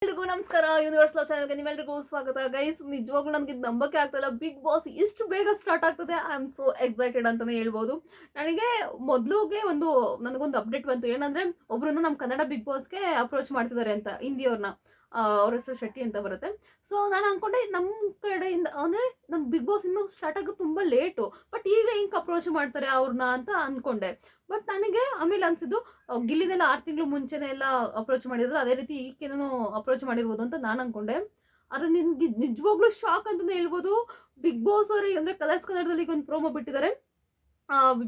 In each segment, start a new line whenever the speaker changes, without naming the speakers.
ಎಲ್ರಿಗೂ ನಮಸ್ಕಾರ. Universe love ಚಾನಲ್ಗೆ ನಿಮ್ಮೆಲ್ರಿಗೂ ಸ್ವಾಗತ. ಗೈಸ್, ನಿಜವಾಗ್ಲೂ ನನಗೆ ನಂಬಕ್ಕೆ ಆಗ್ತಾಯಿಲ್ಲ, ಬಿಗ್ ಬಾಸ್ ಇಷ್ಟು ಬೇಗ ಸ್ಟಾರ್ಟ್ ಆಗ್ತದೆ. ಐ ಆಮ್ ಸೋ ಎಕ್ಸೈಟೆಡ್ ಅಂತಲೇ ಹೇಳ್ಬೋದು. ನನಗೆ ಮೊದಲಿಗೆ ನನಗೊಂದು ಅಪ್ಡೇಟ್ ಬಂತು. ಏನಂದರೆ, ಒಬ್ಬರನ್ನು ನಮ್ಮ ಕನ್ನಡ ಬಿಗ್ ಬಾಸ್ಗೆ ಅಪ್ರೋಚ್ ಮಾಡ್ತಿದ್ದಾರೆ ಅಂತ, ಹಿಂದಿಯವ್ರನ್ನ. ಅವ್ರ ಹೆಸರು ಶೆಟ್ಟಿ ಅಂತ ಬರುತ್ತೆ. ಸೊ ನಾನು ಅಂದ್ಕೊಂಡೆ ನಮ್ಮ ಕಡೆಯಿಂದ, ಅಂದರೆ ನಮ್ಮ ಬಿಗ್ ಬಾಸ್ ಇನ್ನೂ ಸ್ಟಾರ್ಟ್ ಆಗೋದು ತುಂಬ ಲೇಟು, ಬಟ್ ಈಗ ಹಿಂಗೆ ಅಪ್ರೋಚ್ ಮಾಡ್ತಾರೆ ಅವ್ರನ್ನ ಅಂತ ಅಂದ್ಕೊಂಡೆ. ಬಟ್ ನನಗೆ ಆಮೇಲೆ ಅನಿಸಿದ್ದು, ಗಿಲ್ಲಿದೆಲ್ಲ 6 ತಿಂಗಳು ಮುಂಚೆನೇ ಎಲ್ಲ ಅಪ್ರೋಚ್ ಮಾಡಿದ್ರು, ಅದೇ ರೀತಿ ಈಕೆನೂ ಅಪ್ರೋಚ್ ಮಾಡಿರ್ಬೋದು ಅಂತ ನಾನು ಅನ್ಕೊಂಡೆ. ಆದರೆ ನಿನ್ಗೆ ನಿಜವಾಗ್ಲೂ ಶಾಕ್ ಅಂತಲೇ ಹೇಳ್ಬೋದು. ಬಿಗ್ ಬಾಸ್ ಅವ್ರಿಗೆ ಅಂದರೆ ಕಲರ್ಸ್ ಕನ್ನಡದಲ್ಲಿ ಈಗ ಒಂದು ಪ್ರೋಮೋ ಬಿಟ್ಟಿದ್ದಾರೆ.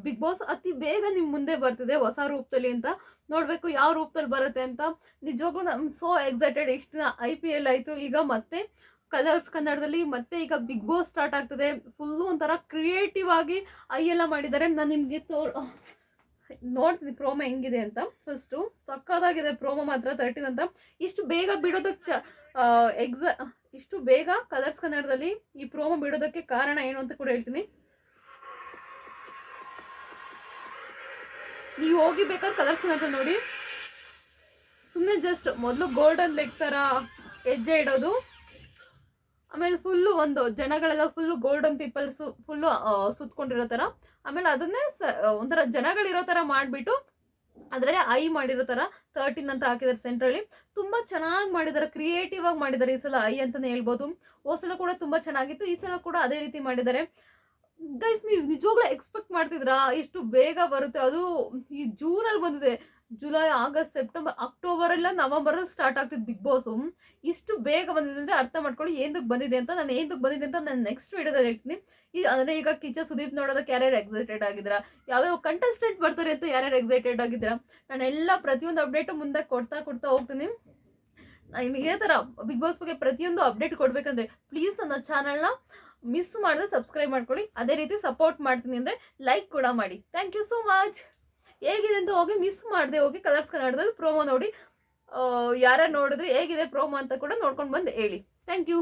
ಬಿಗ್ ಬಾಸ್ ಅತಿ ಬೇಗ ನಿಮ್ಮ ಮುಂದೆ ಬರ್ತಿದೆ ಹೊಸ ರೂಪದಲ್ಲಿ ಅಂತ. ನೋಡಬೇಕು ಯಾವ ರೂಪದಲ್ಲಿ ಬರುತ್ತೆ ಅಂತ. ನಿಜವಾಗ್ಲೂ ಐ ಆಮ್ ಸೋ ಎಕ್ಸೈಟೆಡ್. ಇಷ್ಟು ದಿನ IPL ಆಯಿತು, ಈಗ ಮತ್ತೆ ಕಲರ್ಸ್ ಕನ್ನಡದಲ್ಲಿ ಮತ್ತೆ ಈಗ ಬಿಗ್ ಬಾಸ್ ಸ್ಟಾರ್ಟ್ ಆಗ್ತದೆ. ಫುಲ್ಲು ಒಂಥರ ಕ್ರಿಯೇಟಿವ್ ಆಗಿ ಎಲ್ಲ ಮಾಡಿದ್ದಾರೆ. ನಾನು ನಿಮಗೆ ನೋಡ್ತೀನಿ ಪ್ರೋಮೋ ಹೆಂಗಿದೆ ಅಂತ. ಫಸ್ಟು ಸಕ್ಕತ್ತಾಗಿದೆ ಪ್ರೋಮೋ ಮಾತ್ರ. 13 ಅಂತ ಇಷ್ಟು ಬೇಗ ಬಿಡೋದಕ್ಕೆ ಇಷ್ಟು ಬೇಗ ಕಲರ್ಸ್ ಕನ್ನಡದಲ್ಲಿ ಈ ಪ್ರೋಮೋ ಬಿಡೋದಕ್ಕೆ ಕಾರಣ ಏನು ಅಂತ ಕೂಡ ಹೇಳ್ತೀನಿ. ನೀವು ಹೋಗಿ ಬೇಕಾದ್ರೆ ಕಲರ್ಸ್ ಕನ್ನಡ ನೋಡಿ. ಸುಮ್ಮನೆ ಜಸ್ಟ್ ಮೊದಲು ಗೋಲ್ಡನ್ ಲೆಗ್ ಥರ ಹೆಜ್ಜೆ ಇಡೋದು, ಆಮೇಲೆ ಫುಲ್ಲು ಒಂದು ಜನಗಳೆಲ್ಲ ಫುಲ್ಲು ಗೋಲ್ಡನ್ ಪೀಪಲ್ಸು ಫುಲ್ಲು ಸುತ್ಕೊಂಡಿರೋ ಥರ, ಆಮೇಲೆ ಅದನ್ನೇ ಒಂಥರ ಜನಗಳಿರೋ ಥರ ಮಾಡಿಬಿಟ್ಟು ಅದರಲ್ಲಿ ಮಾಡಿರೋ ಥರ 13 ಅಂತ ಹಾಕಿದ್ದಾರೆ ಸೆಂಟ್ರಲ್ಲಿ. ತುಂಬ ಚೆನ್ನಾಗಿ ಮಾಡಿದ್ದಾರೆ, ಕ್ರಿಯೇಟಿವ್ ಆಗಿ ಮಾಡಿದ್ದಾರೆ ಈ ಸಲ. ಅಂತಲೇ ಹೇಳ್ಬೋದು. ಹೋದ ಸಲ ಕೂಡ ತುಂಬ ಚೆನ್ನಾಗಿತ್ತು, ಈ ಸಲ ಕೂಡ ಅದೇ ರೀತಿ ಮಾಡಿದ್ದಾರೆ. ಗೈಸ್, ನೀವು ನಿಜವಾಗ್ಲೂ ಎಕ್ಸ್ಪೆಕ್ಟ್ ಮಾಡ್ತಿದ್ರಾ ಇಷ್ಟು ಬೇಗ ಬರುತ್ತೆ? ಅದು ಈ ಜೂನಲ್ಲಿ ಬಂದಿದೆ. ಜುಲೈ, ಆಗಸ್ಟ್, ಸೆಪ್ಟೆಂಬರ್, ಅಕ್ಟೋಬರೆಲ್ಲ ನವಂಬರಲ್ಲಿ ಸ್ಟಾರ್ಟ್ ಆಗ್ತಿದ್ದು ಬಿಗ್ ಬಾಸು. ಇಷ್ಟು ಬೇಗ ಬಂದಿದೆ ಅಂದರೆ ಅರ್ಥ ಮಾಡ್ಕೊಳ್ಳಿ ಏನಕ್ಕೆ ಬಂದಿದೆ ಅಂತ. ನಾನು ಏನಕ್ಕೆ ಬಂದಿದೆ ಅಂತ ನಾನು ನೆಕ್ಸ್ಟ್ ವೀಡಿಯೋದಲ್ಲಿ ಹೇಳ್ತೀನಿ. ಅಂದರೆ ಈಗ ಕಿಚ್ಚ ಸುದೀಪ್ ನೋಡೋದಕ್ಕೆ ಯಾರ್ಯಾರು ಎಕ್ಸೈಟೆಡ್ ಆಗಿದ್ದೀರಾ, ಯಾವ್ಯಾವ ಕಂಟೆಸ್ಟೆಂಟ್ ಬರ್ತಾರೆ ಅಂತ ಯಾರ್ಯಾರು ಎಕ್ಸೈಟೆಡ್ ಆಗಿದ್ದೀರಾ, ನಾನೆಲ್ಲ ಪ್ರತಿಯೊಂದು ಅಪ್ಡೇಟು ಮುಂದೆ ಕೊಡ್ತಾ ಹೋಗ್ತೀನಿ. ಇದೇ ಥರ ಬಿಗ್ ಬಾಸ್ ಬಗ್ಗೆ ಪ್ರತಿಯೊಂದು ಅಪ್ಡೇಟ್ ಕೊಡಬೇಕಂದ್ರೆ ಪ್ಲೀಸ್ ನನ್ನ ಚಾನಲ್ನ ಮಿಸ್ ಮಾಡಿದ್ರೆ ಸಬ್ಸ್ಕ್ರೈಬ್ ಮಾಡ್ಕೊಳ್ಳಿ. ಅದೇ ರೀತಿ ಸಪೋರ್ಟ್ ಮಾಡ್ತೀನಿ ಅಂದರೆ ಲೈಕ್ ಕೂಡ ಮಾಡಿ. Thank you so much. ಹೇಗಿದೆ ಅಂತ ಹೋಗಿ ಮಿಸ್ ಮಾಡದೆ ಹೋಗಿ ಕಲರ್ಸ್ ಕನ್ನಡದಲ್ಲಿ ಪ್ರೋಮೋ ನೋಡಿ. ಯಾರ್ಯಾರು ನೋಡಿದ್ರೆ ಹೇಗಿದೆ ಪ್ರೋಮೋ ಅಂತ ಕೂಡ ನೋಡ್ಕೊಂಡು ಬಂದು ಹೇಳಿ. Thank you.